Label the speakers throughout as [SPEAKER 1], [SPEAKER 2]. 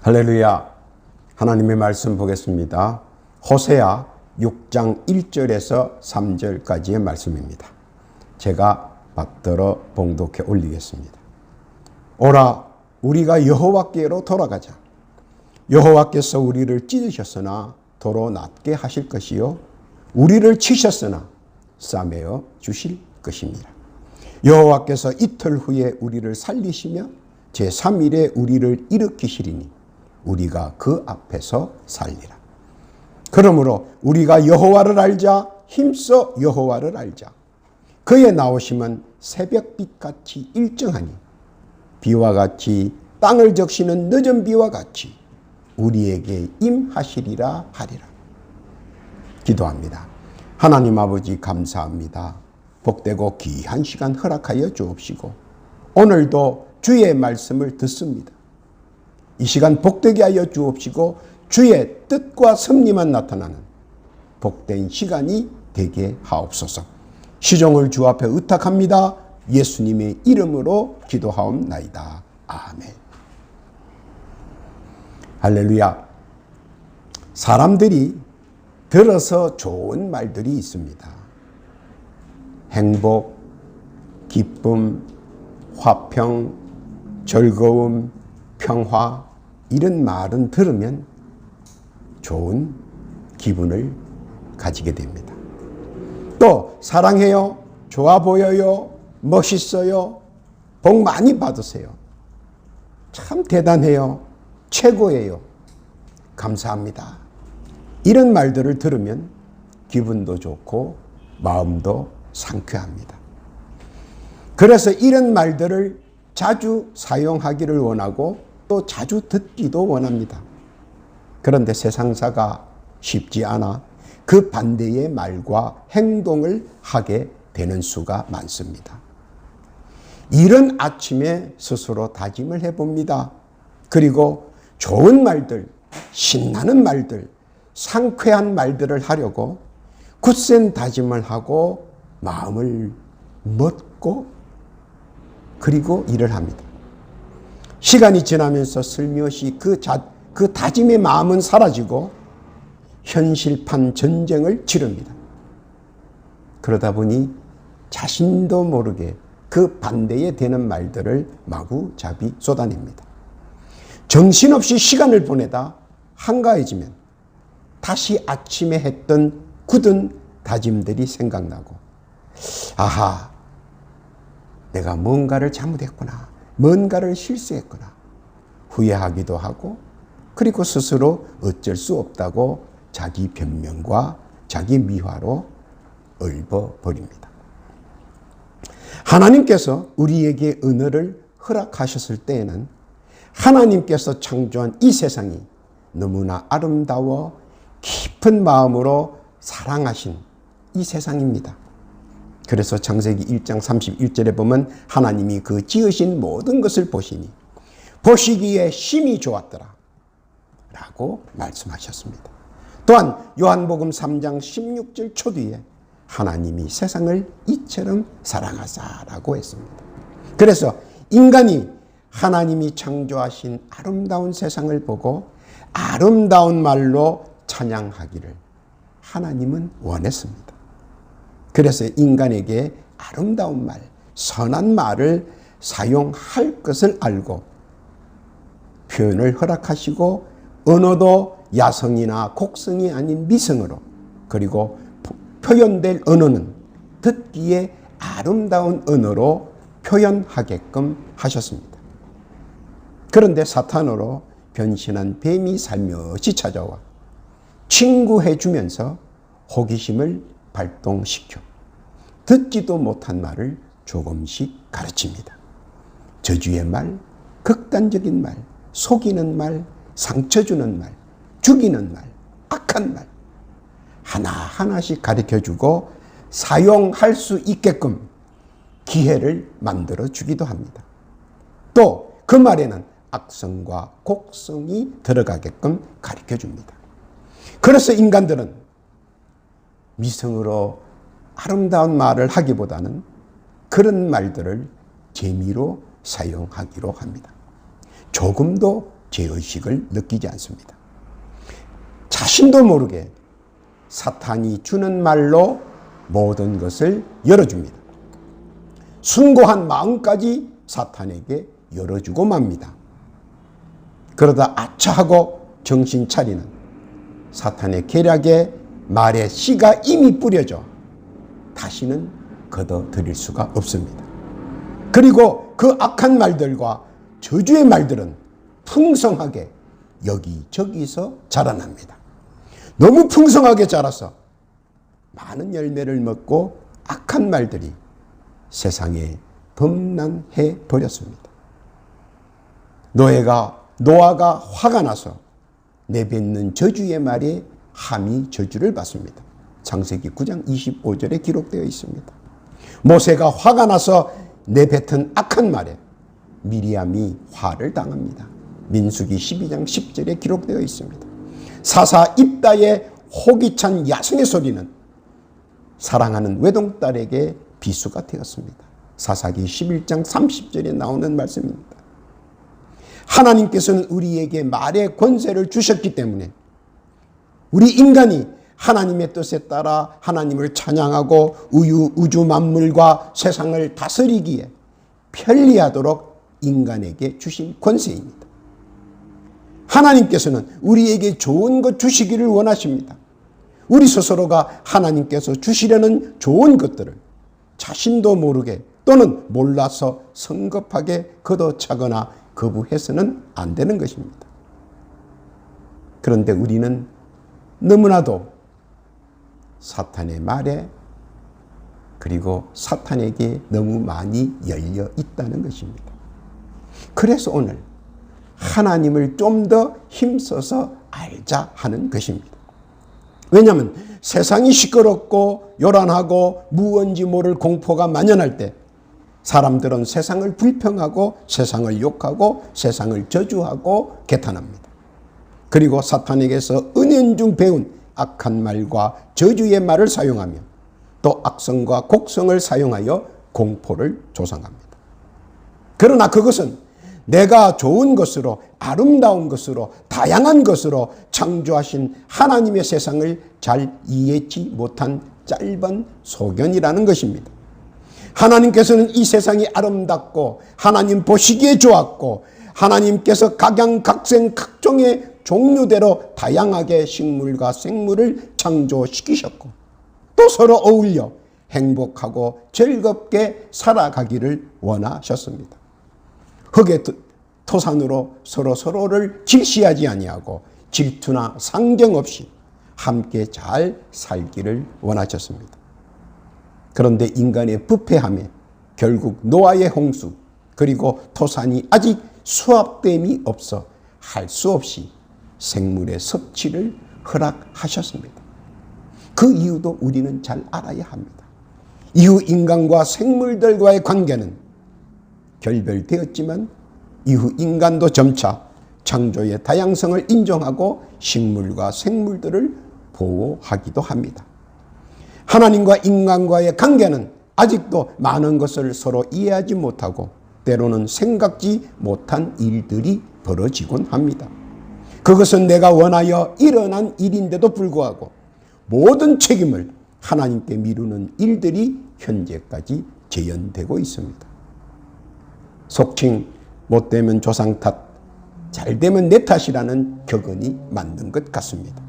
[SPEAKER 1] 할렐루야. 하나님의 말씀 보겠습니다. 호세아 6장 1절에서 3절까지의 말씀입니다. 제가 받들어 봉독해 올리겠습니다. 오라, 우리가 여호와께로 돌아가자. 여호와께서 우리를 찢으셨으나 도로 낫게 하실 것이요, 우리를 치셨으나 싸매어 주실 것입니다. 여호와께서 이틀 후에 우리를 살리시며 제3일에 우리를 일으키시리니 우리가 그 앞에서 살리라. 그러므로 우리가 여호와를 알자. 힘써 여호와를 알자. 그의 나오심은 새벽빛같이 일정하니 비와 같이 땅을 적시는 늦은 비와 같이 우리에게 임하시리라 하리라. 기도합니다. 하나님 아버지, 감사합니다. 복되고 귀한 시간 허락하여 주옵시고 오늘도 주의 말씀을 듣습니다. 이 시간 복되게 하여 주옵시고 주의 뜻과 섭리만 나타나는 복된 시간이 되게 하옵소서. 시종을 주 앞에 의탁합니다. 예수님의 이름으로 기도하옵나이다. 아멘. 할렐루야. 사람들이 들어서 좋은 말들이 있습니다. 행복, 기쁨, 화평, 즐거움, 평화, 이런 말은 들으면 좋은 기분을 가지게 됩니다. 또 사랑해요, 좋아 보여요, 멋있어요, 복 많이 받으세요, 참 대단해요, 최고예요, 감사합니다, 이런 말들을 들으면 기분도 좋고 마음도 상쾌합니다. 그래서 이런 말들을 자주 사용하기를 원하고 또 자주 듣기도 원합니다. 그런데 세상사가 쉽지 않아 그 반대의 말과 행동을 하게 되는 수가 많습니다. 이른 아침에 스스로 다짐을 해봅니다. 그리고 좋은 말들, 신나는 말들, 상쾌한 말들을 하려고 굳센 다짐을 하고 마음을 먹고 그리고 일을 합니다. 시간이 지나면서 슬며시 그 다짐의 마음은 사라지고 현실판 전쟁을 치릅니다. 그러다 보니 자신도 모르게 그 반대에 되는 말들을 마구잡이 쏟아냅니다. 정신없이 시간을 보내다 한가해지면 다시 아침에 했던 굳은 다짐들이 생각나고, 아하, 내가 뭔가를 잘못했구나, 뭔가를 실수했구나 후회하기도 하고, 그리고 스스로 어쩔 수 없다고 자기 변명과 자기 미화로 얽어버립니다. 하나님께서 우리에게 은혜를 허락하셨을 때에는 하나님께서 창조한 이 세상이 너무나 아름다워 깊은 마음으로 사랑하신 이 세상입니다. 그래서 창세기 1장 31절에 보면 하나님이 그 지으신 모든 것을 보시니 보시기에 심히 좋았더라 라고 말씀하셨습니다. 또한 요한복음 3장 16절 초뒤에 하나님이 세상을 이처럼 사랑하사라고 했습니다. 그래서 인간이 하나님이 창조하신 아름다운 세상을 보고 아름다운 말로 찬양하기를 하나님은 원했습니다. 그래서 인간에게 아름다운 말, 선한 말을 사용할 것을 알고 표현을 허락하시고 언어도 야성이나 곡성이 아닌 미성으로, 그리고 표현될 언어는 듣기에 아름다운 언어로 표현하게끔 하셨습니다. 그런데 사탄으로 변신한 뱀이 살며시 찾아와 친구해주면서 호기심을 발동시켜 듣지도 못한 말을 조금씩 가르칩니다. 저주의 말, 극단적인 말, 속이는 말, 상처 주는 말, 죽이는 말, 악한 말 하나하나씩 가르쳐주고 사용할 수 있게끔 기회를 만들어 주기도 합니다. 또 그 말에는 악성과 곡성이 들어가게끔 가르쳐 줍니다. 그래서 인간들은 미성으로 아름다운 말을 하기보다는 그런 말들을 재미로 사용하기로 합니다. 조금도 죄의식을 느끼지 않습니다. 자신도 모르게 사탄이 주는 말로 모든 것을 열어줍니다. 숭고한 마음까지 사탄에게 열어주고 맙니다. 그러다 아차하고 정신 차리는 사탄의 계략에 말에 씨가 이미 뿌려져 다시는 걷어들일 수가 없습니다. 그리고 그 악한 말들과 저주의 말들은 풍성하게 여기저기서 자라납니다. 너무 풍성하게 자라서 많은 열매를 먹고 악한 말들이 세상에 범람해 버렸습니다. 노아가 화가 나서 내뱉는 저주의 말에 함이 저주를 받습니다. 창세기 9장 25절에 기록되어 있습니다. 모세가 화가 나서 내뱉은 악한 말에 미리암이 화를 당합니다. 민수기 12장 10절에 기록되어 있습니다. 사사 입다의 호기찬 야성의 소리는 사랑하는 외동딸에게 비수가 되었습니다. 사사기 11장 30절에 나오는 말씀입니다. 하나님께서는 우리에게 말의 권세를 주셨기 때문에 우리 인간이 하나님의 뜻에 따라 하나님을 찬양하고 우주 만물과 세상을 다스리기에 편리하도록 인간에게 주신 권세입니다. 하나님께서는 우리에게 좋은 것 주시기를 원하십니다. 우리 스스로가 하나님께서 주시려는 좋은 것들을 자신도 모르게 또는 몰라서 성급하게 걷어차거나 거부해서는 안 되는 것입니다. 그런데 우리는 너무나도 사탄의 말에 그리고 사탄에게 너무 많이 열려 있다는 것입니다. 그래서 오늘 하나님을 좀 더 힘써서 알자 하는 것입니다. 왜냐하면 세상이 시끄럽고 요란하고 무언지 모를 공포가 만연할 때 사람들은 세상을 불평하고 세상을 욕하고 세상을 저주하고 개탄합니다. 그리고 사탄에게서 은연중 배운 악한 말과 저주의 말을 사용하며 또 악성과 곡성을 사용하여 공포를 조성합니다. 그러나 그것은 내가 좋은 것으로 아름다운 것으로 다양한 것으로 창조하신 하나님의 세상을 잘 이해치 못한 짧은 소견이라는 것입니다. 하나님께서는 이 세상이 아름답고 하나님 보시기에 좋았고 하나님께서 각양각색 각종의 종류대로 다양하게 식물과 생물을 창조시키셨고 또 서로 어울려 행복하고 즐겁게 살아가기를 원하셨습니다. 흙의 토산으로 서로를 질시하지 아니하고 질투나 상정 없이 함께 잘 살기를 원하셨습니다. 그런데 인간의 부패함에 결국 노아의 홍수 그리고 토산이 아직 수합됨이 없어 할 수 없이 생물의 섭취를 허락하셨습니다. 그 이유도 우리는 잘 알아야 합니다. 이후 인간과 생물들과의 관계는 결별되었지만 이후 인간도 점차 창조의 다양성을 인정하고 식물과 생물들을 보호하기도 합니다. 하나님과 인간과의 관계는 아직도 많은 것을 서로 이해하지 못하고 때로는 생각지 못한 일들이 벌어지곤 합니다. 그것은 내가 원하여 일어난 일인데도 불구하고 모든 책임을 하나님께 미루는 일들이 현재까지 재현되고 있습니다. 속칭 못되면 조상 탓, 잘되면 내 탓이라는 격언이 맞는 것 같습니다.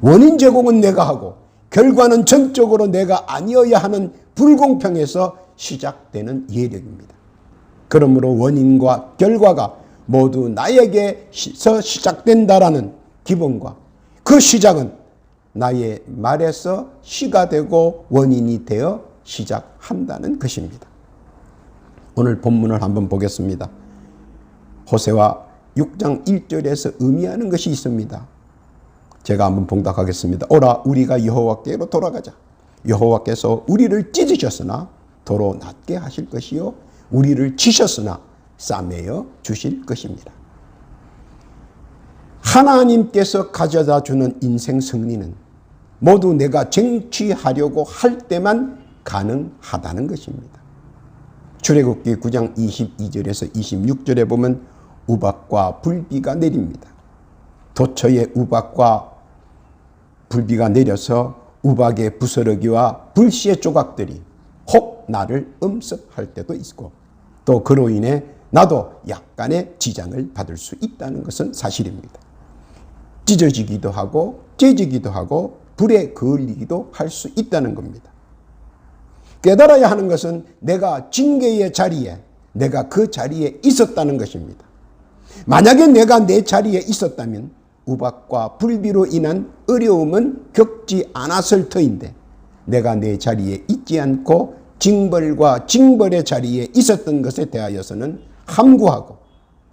[SPEAKER 1] 원인 제공은 내가 하고 결과는 전적으로 내가 아니어야 하는 불공평에서 시작되는 예력입니다. 그러므로 원인과 결과가 모두 나에게서 시작된다라는 기본과 그 시작은 나의 말에서 시가 되고 원인이 되어 시작한다는 것입니다. 오늘 본문을 한번 보겠습니다. 호세아 6장 1절에서 의미하는 것이 있습니다. 제가 한번 봉독하겠습니다. 오라 우리가 여호와께로 돌아가자. 여호와께서 우리를 찢으셨으나 도로 낮게 하실 것이요 우리를 치셨으나 싸매어 주실 것입니다. 하나님께서 가져다 주는 인생 승리는 모두 내가 쟁취하려고 할 때만 가능하다는 것입니다. 출애굽기 9장 22절에서 26절에 보면 우박과 불비가 내립니다. 도처에 우박과 불비가 내려서 우박의 부스러기와 불씨의 조각들이 혹 나를 음습할 때도 있고, 또 그로 인해 나도 약간의 지장을 받을 수 있다는 것은 사실입니다. 찢어지기도 하고 째지기도 하고 불에 그을리기도 할 수 있다는 겁니다. 깨달아야 하는 것은 내가 징계의 자리에, 내가 그 자리에 있었다는 것입니다. 만약에 내가 내 자리에 있었다면 우박과 불비로 인한 어려움은 겪지 않았을 터인데, 내가 내 자리에 있지 않고 징벌과 징벌의 자리에 있었던 것에 대하여서는 함구하고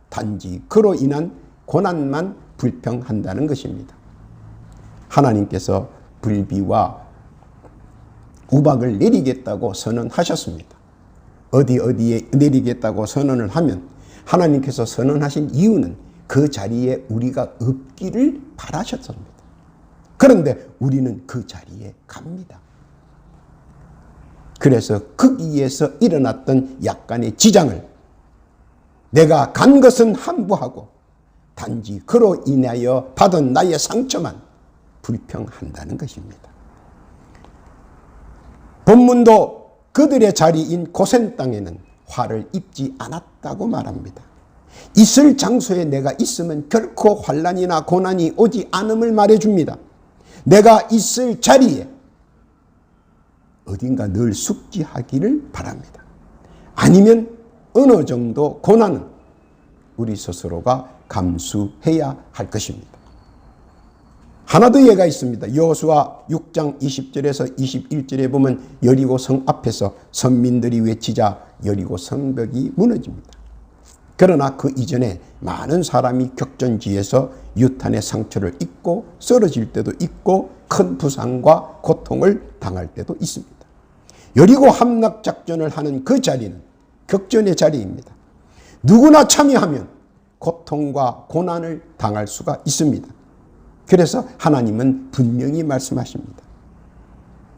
[SPEAKER 1] 단지 그로 인한 고난만 불평한다는 것입니다. 하나님께서 불비와 우박을 내리겠다고 선언하셨습니다. 어디에 내리겠다고 선언을 하면 하나님께서 선언하신 이유는 그 자리에 우리가 없기를 바라셨습니다. 그런데 우리는 그 자리에 갑니다. 그래서 거기에서 일어났던 약간의 지장을 내가 간 것은 함부하고 단지 그로 인하여 받은 나의 상처만 불평한다는 것입니다. 본문도 그들의 자리인 고센 땅에는 화를 입지 않았다고 말합니다. 있을 장소에 내가 있으면 결코 환난이나 고난이 오지 않음을 말해줍니다. 내가 있을 자리에 어딘가 늘 숙지하기를 바랍니다. 아니면 어느 정도 고난은 우리 스스로가 감수해야 할 것입니다. 하나 더 예가 있습니다. 여호수아 6장 20절에서 21절에 보면 여리고 성 앞에서 선민들이 외치자 여리고 성벽이 무너집니다. 그러나 그 이전에 많은 사람이 격전지에서 유탄의 상처를 입고 쓰러질 때도 있고 큰 부상과 고통을 당할 때도 있습니다. 여리고 함락작전을 하는 그 자리는 격전의 자리입니다. 누구나 참여하면 고통과 고난을 당할 수가 있습니다. 그래서 하나님은 분명히 말씀하십니다.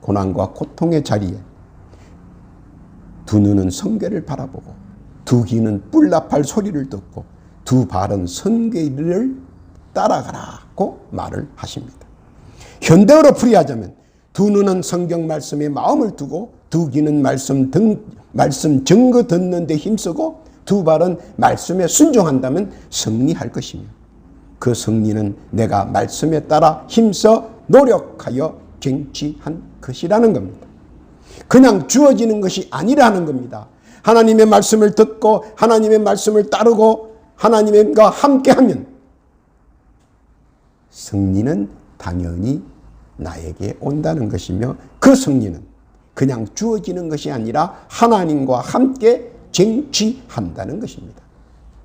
[SPEAKER 1] 고난과 고통의 자리에 두 눈은 성궤를 바라보고 두 귀는 뿔나팔 소리를 듣고 두 발은 성궤를 따라가라고 말을 하십니다. 현대어로 풀이하자면 두 눈은 성경 말씀에 마음을 두고 두 귀는 말씀 증거 듣는 데 힘쓰고 두 발은 말씀에 순종한다면 승리할 것이며, 그 승리는 내가 말씀에 따라 힘써 노력하여 쟁취한 것이라는 겁니다. 그냥 주어지는 것이 아니라는 겁니다. 하나님의 말씀을 듣고 하나님의 말씀을 따르고 하나님과 함께하면 승리는 당연히 나에게 온다는 것이며, 그 승리는 그냥 주어지는 것이 아니라 하나님과 함께 쟁취한다는 것입니다.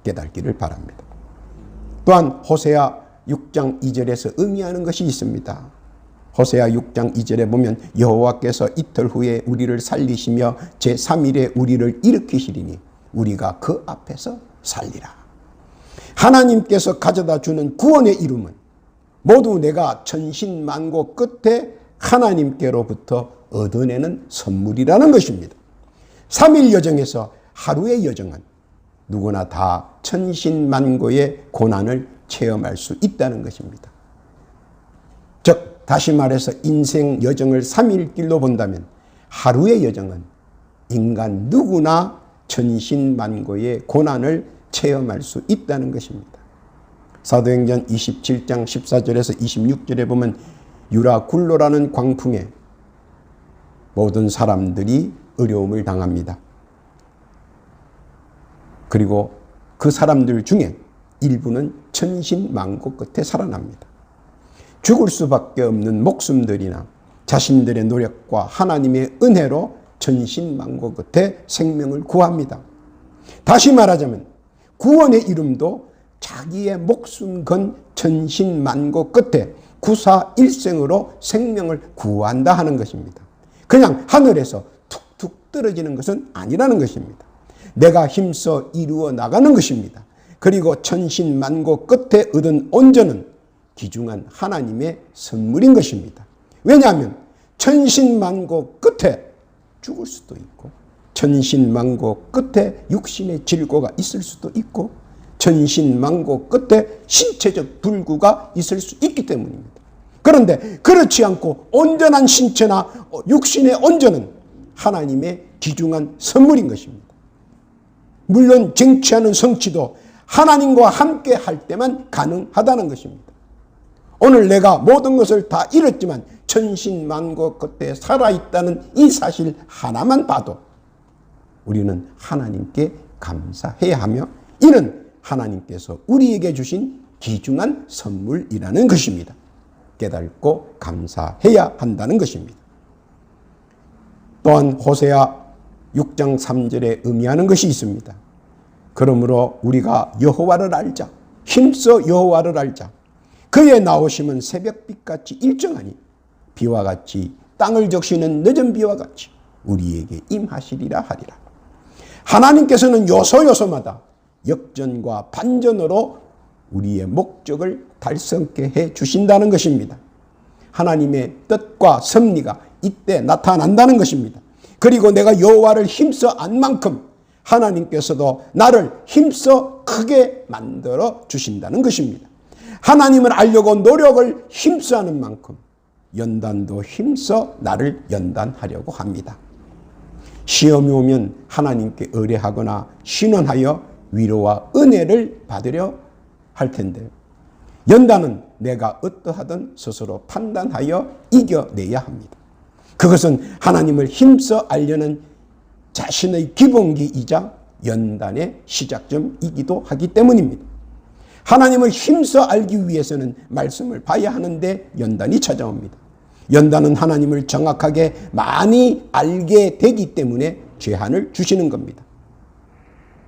[SPEAKER 1] 깨닫기를 바랍니다. 또한 호세아 6장 2절에서 의미하는 것이 있습니다. 호세아 6장 2절에 보면 여호와께서 이틀 후에 우리를 살리시며 제3일에 우리를 일으키시리니 우리가 그 앞에서 살리라. 하나님께서 가져다 주는 구원의 이름은 모두 내가 천신만고 끝에 하나님께로부터 얻어내는 선물이라는 것입니다. 3일 여정에서 하루의 여정은 누구나 다 천신만고의 고난을 체험할 수 있다는 것입니다. 즉 다시 말해서 인생 여정을 3일 길로 본다면 하루의 여정은 인간 누구나 천신만고의 고난을 체험할 수 있다는 것입니다. 사도행전 27장 14절에서 26절에 보면 유라굴로라는 광풍에 모든 사람들이 어려움을 당합니다. 그리고 그 사람들 중에 일부는 천신만고 끝에 살아납니다. 죽을 수밖에 없는 목숨들이나 자신들의 노력과 하나님의 은혜로 천신만고 끝에 생명을 구합니다. 다시 말하자면 구원의 이름도 자기의 목숨 건 천신만고 끝에 구사일생으로 생명을 구한다 하는 것입니다. 그냥 하늘에서 툭툭 떨어지는 것은 아니라는 것입니다. 내가 힘써 이루어 나가는 것입니다. 그리고 천신만고 끝에 얻은 온전은 귀중한 하나님의 선물인 것입니다. 왜냐하면 천신만고 끝에 죽을 수도 있고 천신만고 끝에 육신의 질고가 있을 수도 있고 천신만고 끝에 신체적 불구가 있을 수 있기 때문입니다. 그런데 그렇지 않고 온전한 신체나 육신의 온전은 하나님의 귀중한 선물인 것입니다. 물론 쟁취하는 성취도 하나님과 함께 할 때만 가능하다는 것입니다. 오늘 내가 모든 것을 다 잃었지만 천신만고 끝에 살아있다는 이 사실 하나만 봐도 우리는 하나님께 감사해야 하며, 이는 하나님께서 우리에게 주신 귀중한 선물이라는 것입니다. 깨닫고 감사해야 한다는 것입니다. 또한 호세아 6장 3절에 의미하는 것이 있습니다. 그러므로 우리가 여호와를 알자. 힘써 여호와를 알자. 그의 나오심은 새벽빛같이 일정하니 비와 같이 땅을 적시는 늦은 비와 같이 우리에게 임하시리라 하리라. 하나님께서는 요소요소마다 역전과 반전으로 우리의 목적을 달성케 해 주신다는 것입니다. 하나님의 뜻과 섭리가 이때 나타난다는 것입니다. 그리고 내가 여호와를 힘써 안 만큼 하나님께서도 나를 힘써 크게 만들어 주신다는 것입니다. 하나님을 알려고 노력을 힘써 하는 만큼 연단도 힘써 나를 연단하려고 합니다. 시험이 오면 하나님께 의뢰하거나 신원하여 위로와 은혜를 받으려 할 텐데, 연단은 내가 어떠하든 스스로 판단하여 이겨내야 합니다. 그것은 하나님을 힘써 알려는 자신의 기본기이자 연단의 시작점이기도 하기 때문입니다. 하나님을 힘써 알기 위해서는 말씀을 봐야 하는데 연단이 찾아옵니다. 연단은 하나님을 정확하게 많이 알게 되기 때문에 제한을 주시는 겁니다.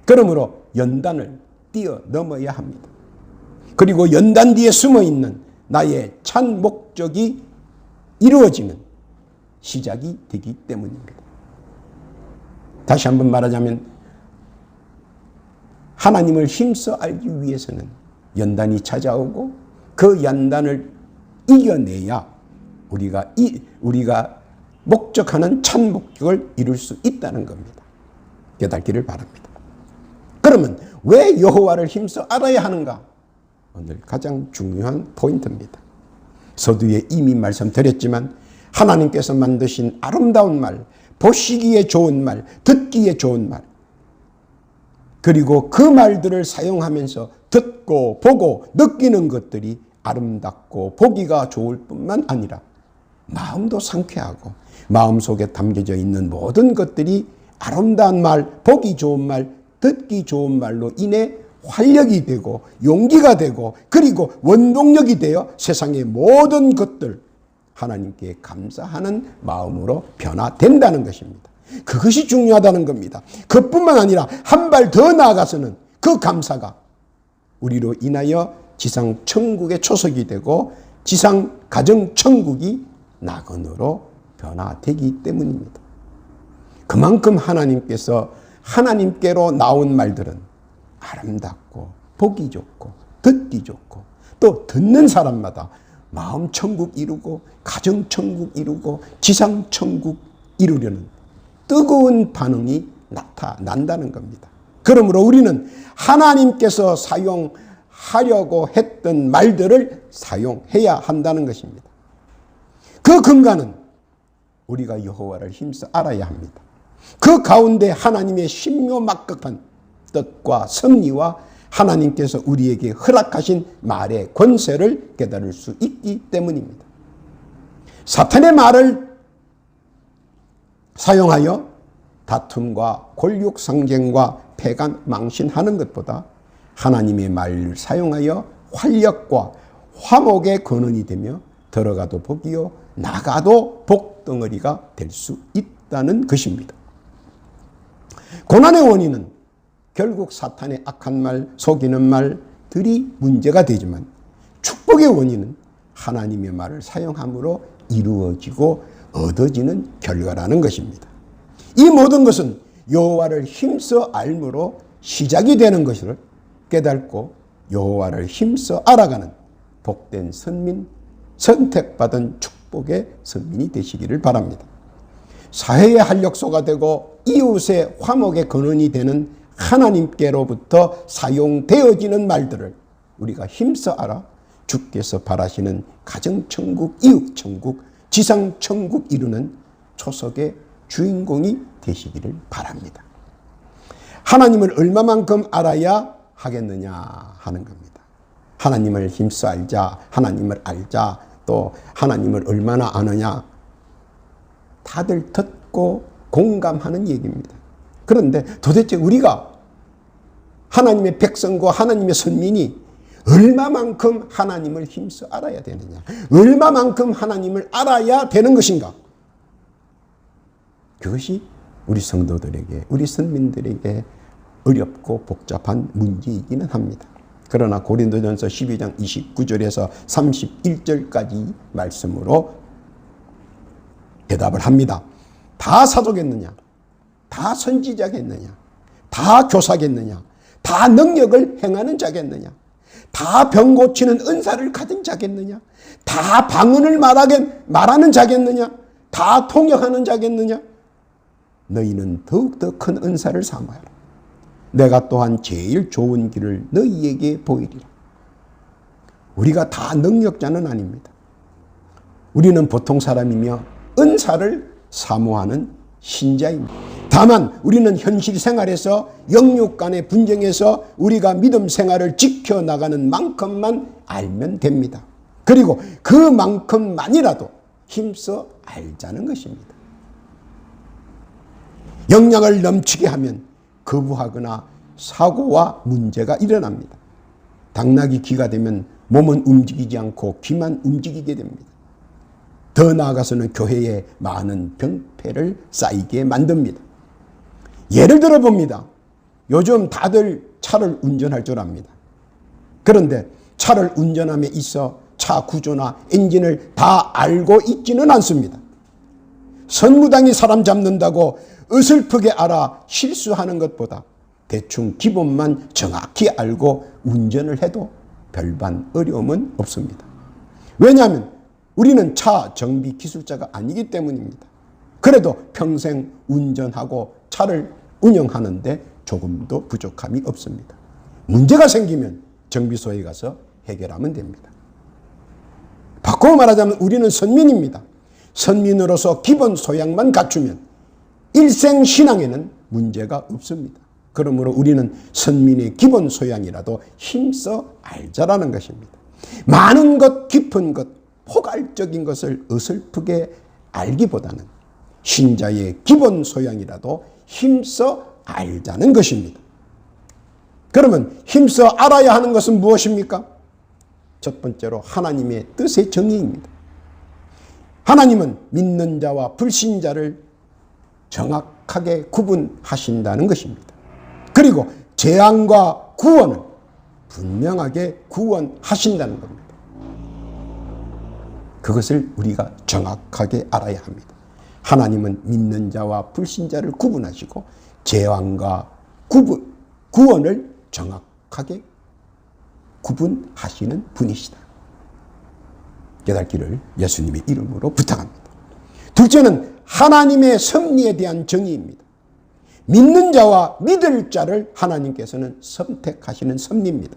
[SPEAKER 1] 그러므로 연단을 뛰어넘어야 합니다. 그리고 연단 뒤에 숨어있는 나의 참 목적이 이루어지는 시작이 되기 때문입니다. 다시 한번 말하자면 하나님을 힘써 알기 위해서는 연단이 찾아오고 그 연단을 이겨내야 우리가 목적하는 참 목적을 이룰 수 있다는 겁니다. 깨닫기를 바랍니다. 그러면 왜 여호와를 힘써 알아야 하는가? 오늘 가장 중요한 포인트입니다. 서두에 이미 말씀드렸지만 하나님께서 만드신 아름다운 말, 보시기에 좋은 말, 듣기에 좋은 말, 그리고 그 말들을 사용하면서 듣고 보고 느끼는 것들이 아름답고 보기가 좋을 뿐만 아니라 마음도 상쾌하고 마음속에 담겨져 있는 모든 것들이 아름다운 말, 보기 좋은 말, 듣기 좋은 말로 인해 활력이 되고 용기가 되고 그리고 원동력이 되어 세상의 모든 것들 하나님께 감사하는 마음으로 변화된다는 것입니다. 그것이 중요하다는 겁니다. 그뿐만 아니라 한 발 더 나아가서는 그 감사가 우리로 인하여 지상 천국의 초석이 되고 지상 가정 천국이 낙원으로 변화되기 때문입니다. 그만큼 하나님께로 나온 말들은 아름답고 보기 좋고 듣기 좋고 또 듣는 사람마다 마음 천국 이루고 가정 천국 이루고 지상 천국 이루려는 뜨거운 반응이 나타난다는 겁니다. 그러므로 우리는 하나님께서 사용하려고 했던 말들을 사용해야 한다는 것입니다. 그 근간은 우리가 여호와를 힘써 알아야 합니다. 그 가운데 하나님의 신묘막강한 뜻과 섭리와 하나님께서 우리에게 허락하신 말의 권세를 깨달을 수 있기 때문입니다. 사탄의 말을 사용하여 다툼과 골육상쟁과 패간 망신하는 것보다 하나님의 말을 사용하여 활력과 화목의 근원이 되며 들어가도 복이요 나가도 복덩어리가 될 수 있다는 것입니다. 고난의 원인은 결국 사탄의 악한 말, 속이는 말들이 문제가 되지만 축복의 원인은 하나님의 말을 사용함으로 이루어지고 얻어지는 결과라는 것입니다. 이 모든 것은 여호와를 힘써 알므로 시작이 되는 것을 깨닫고 여호와를 힘써 알아가는 복된 선민, 선택받은 축복의 선민이 되시기를 바랍니다. 사회의 활력소가 되고 이웃의 화목의 근원이 되는 하나님께로부터 사용되어지는 말들을 우리가 힘써 알아 주께서 바라시는 가정천국, 이웃천국, 지상천국 이루는 초석의 주인공이 되시기를 바랍니다. 하나님을 얼마만큼 알아야 하겠느냐 하는 겁니다. 하나님을 힘써 알자, 하나님을 알자, 또 하나님을 얼마나 아느냐, 다들 듣고 공감하는 얘기입니다. 그런데 도대체 우리가 하나님의 백성과 하나님의 선민이 얼마만큼 하나님을 힘써 알아야 되느냐, 얼마만큼 하나님을 알아야 되는 것인가, 그것이 우리 성도들에게, 우리 선민들에게 어렵고 복잡한 문제이기는 합니다. 그러나 고린도전서 12장 29절에서 31절까지 말씀으로 대답을 합니다. 다 사도겠느냐? 다 선지자겠느냐? 다 교사겠느냐? 다 능력을 행하는 자겠느냐? 다 병 고치는 은사를 가진 자겠느냐? 다 방언을 말하는 자겠느냐? 다 통역하는 자겠느냐? 너희는 더욱더 큰 은사를 삼아라. 내가 또한 제일 좋은 길을 너희에게 보이리라. 우리가 다 능력자는 아닙니다. 우리는 보통 사람이며 은사를 사모하는 신자입니다. 다만 우리는 현실 생활에서 영육 간의 분쟁에서 우리가 믿음 생활을 지켜나가는 만큼만 알면 됩니다. 그리고 그만큼만이라도 힘써 알자는 것입니다. 역량을 넘치게 하면 거부하거나 사고와 문제가 일어납니다. 당나귀 귀가 되면 몸은 움직이지 않고 귀만 움직이게 됩니다. 더 나아가서는 교회에 많은 병폐를 쌓이게 만듭니다. 예를 들어 봅니다. 요즘 다들 차를 운전할 줄 압니다. 그런데 차를 운전함에 있어 차 구조나 엔진을 다 알고 있지는 않습니다. 선무당이 사람 잡는다고 어설프게 알아 실수하는 것보다 대충 기본만 정확히 알고 운전을 해도 별반 어려움은 없습니다. 왜냐하면 우리는 차 정비 기술자가 아니기 때문입니다. 그래도 평생 운전하고 차를 운영하는데 조금도 부족함이 없습니다. 문제가 생기면 정비소에 가서 해결하면 됩니다. 바꿔 말하자면 우리는 선민입니다. 선민으로서 기본 소양만 갖추면 일생 신앙에는 문제가 없습니다. 그러므로 우리는 선민의 기본 소양이라도 힘써 알자라는 것입니다. 많은 것, 깊은 것, 포괄적인 것을 어설프게 알기보다는 신자의 기본 소양이라도 힘써 알자는 것입니다. 그러면 힘써 알아야 하는 것은 무엇입니까? 첫 번째로 하나님의 뜻의 정의입니다. 하나님은 믿는 자와 불신자를 정확하게 구분하신다는 것입니다. 그리고 재앙과 구원을 분명하게 구원하신다는 겁니다. 그것을 우리가 정확하게 알아야 합니다. 하나님은 믿는 자와 불신자를 구분하시고 재앙과 구원을 정확하게 구분하시는 분이시다. 깨닫기를 예수님의 이름으로 부탁합니다. 둘째는 하나님의 섭리에 대한 정의입니다. 믿는 자와 믿을 자를 하나님께서는 선택하시는 섭리입니다.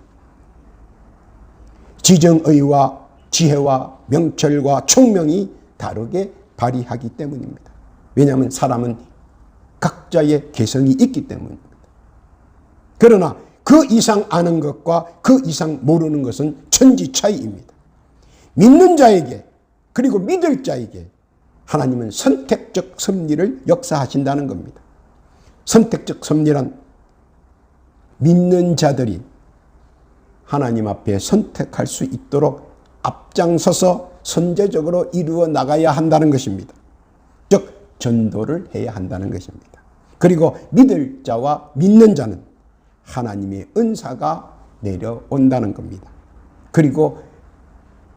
[SPEAKER 1] 지정의와 지혜와 명철과 총명이 다르게 발휘하기 때문입니다. 왜냐하면 사람은 각자의 개성이 있기 때문입니다. 그러나 그 이상 아는 것과 그 이상 모르는 것은 천지 차이입니다. 믿는 자에게 그리고 믿을 자에게 하나님은 선택적 섭리를 역사하신다는 겁니다. 선택적 섭리란 믿는 자들이 하나님 앞에 선택할 수 있도록 앞장서서 선제적으로 이루어 나가야 한다는 것입니다. 즉 전도를 해야 한다는 것입니다. 그리고 믿을 자와 믿는 자는 하나님의 은사가 내려온다는 겁니다. 그리고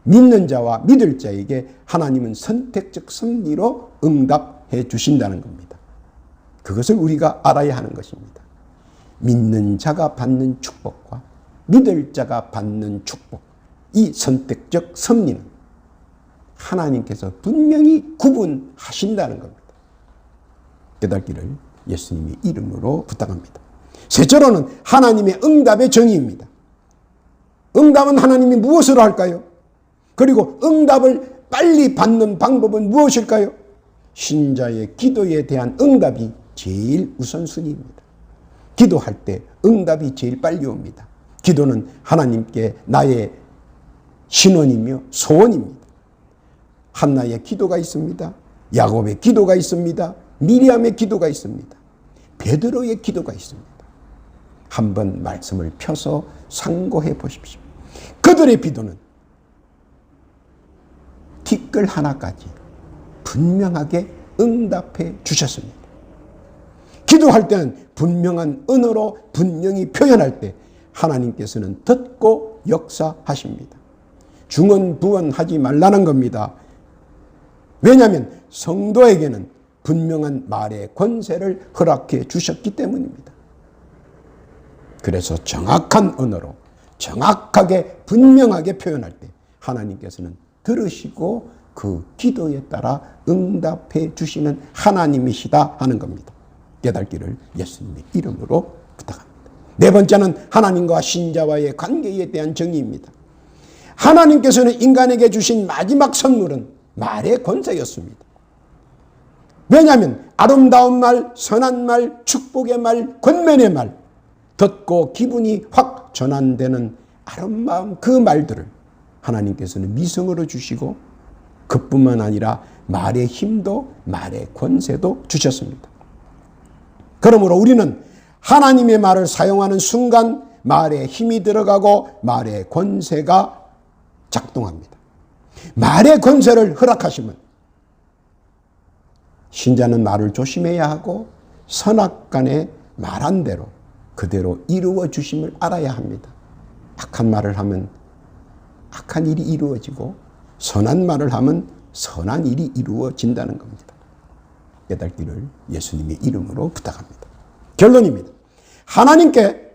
[SPEAKER 1] 믿는 자와 믿을 자에게 하나님은 선택적 섭리로 응답해 주신다는 겁니다. 그것을 우리가 알아야 하는 것입니다. 믿는 자가 받는 축복과 믿을 자가 받는 축복, 이 선택적 섭리는 하나님께서 분명히 구분하신다는 겁니다. 깨닫기를 예수님의 이름으로 부탁합니다. 셋째로는 하나님의 응답의 정의입니다. 응답은 하나님이 무엇으로 할까요? 그리고 응답을 빨리 받는 방법은 무엇일까요? 신자의 기도에 대한 응답이 제일 우선순위입니다. 기도할 때 응답이 제일 빨리 옵니다. 기도는 하나님께 나의 신원이며 소원입니다. 한나의 기도가 있습니다. 야곱의 기도가 있습니다. 미리암의 기도가 있습니다. 베드로의 기도가 있습니다. 한번 말씀을 펴서 상고해 보십시오. 그들의 기도는 티끌 하나까지 분명하게 응답해 주셨습니다. 기도할 때는 분명한 언어로 분명히 표현할 때 하나님께서는 듣고 역사하십니다. 중언부언하지 말라는 겁니다. 왜냐하면 성도에게는 분명한 말의 권세를 허락해 주셨기 때문입니다. 그래서 정확한 언어로 정확하게 분명하게 표현할 때 하나님께서는 들으시고 그 기도에 따라 응답해 주시는 하나님이시다 하는 겁니다. 깨닫기를 예수님의 이름으로 부탁합니다. 네 번째는 하나님과 신자와의 관계에 대한 정의입니다. 하나님께서는 인간에게 주신 마지막 선물은 말의 권세였습니다. 왜냐하면 아름다운 말, 선한 말, 축복의 말, 권면의 말, 듣고 기분이 확 전환되는 아름다운 그 말들을 하나님께서는 미성으로 주시고 그뿐만 아니라 말의 힘도 말의 권세도 주셨습니다. 그러므로 우리는 하나님의 말을 사용하는 순간 말에 힘이 들어가고 말의 권세가 작동합니다. 말의 권세를 허락하시면 신자는 말을 조심해야 하고 선악간에 말한 대로 그대로 이루어 주심을 알아야 합니다. 악한 말을 하면 악한 일이 이루어지고 선한 말을 하면 선한 일이 이루어진다는 겁니다. 깨닫기를 예수님의 이름으로 부탁합니다. 결론입니다. 하나님께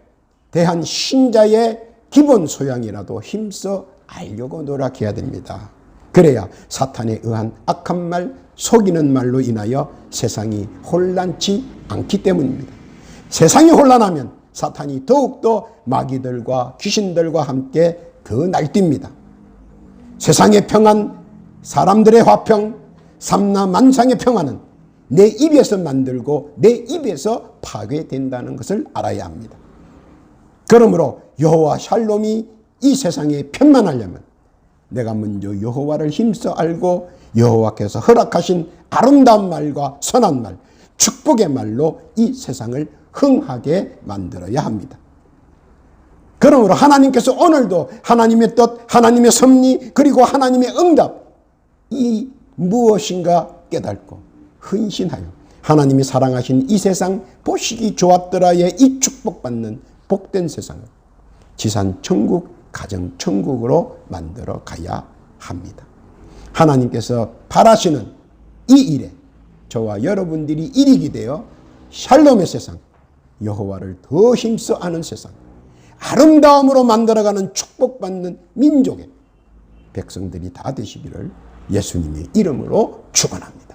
[SPEAKER 1] 대한 신자의 기본 소양이라도 힘써 알려고 노력해야 됩니다. 그래야 사탄에 의한 악한 말, 속이는 말로 인하여 세상이 혼란치 않기 때문입니다. 세상이 혼란하면 사탄이 더욱더 마귀들과 귀신들과 함께 더 날뜁니다. 세상의 평안, 사람들의 화평, 삼라만상의 평안은 내 입에서 만들고 내 입에서 파괴된다는 것을 알아야 합니다. 그러므로 여호와 샬롬이 이 세상에 편만하려면 내가 먼저 여호와를 힘써 알고 여호와께서 허락하신 아름다운 말과 선한 말, 축복의 말로 이 세상을 흥하게 만들어야 합니다. 그러므로 하나님께서 오늘도 하나님의 뜻, 하나님의 섭리, 그리고 하나님의 응답, 이 무엇인가 깨닫고 헌신하여 하나님이 사랑하신 이 세상 보시기 좋았더라의 이 축복받는 복된 세상을 지산 천국, 가정 천국으로 만들어 가야 합니다. 하나님께서 바라시는 이 일에 저와 여러분들이 일익이 되어 샬롬의 세상, 여호와를 더 힘써 아는 세상, 아름다움으로 만들어가는 축복받는 민족의 백성들이 다 되시기를 예수님의 이름으로 축원합니다.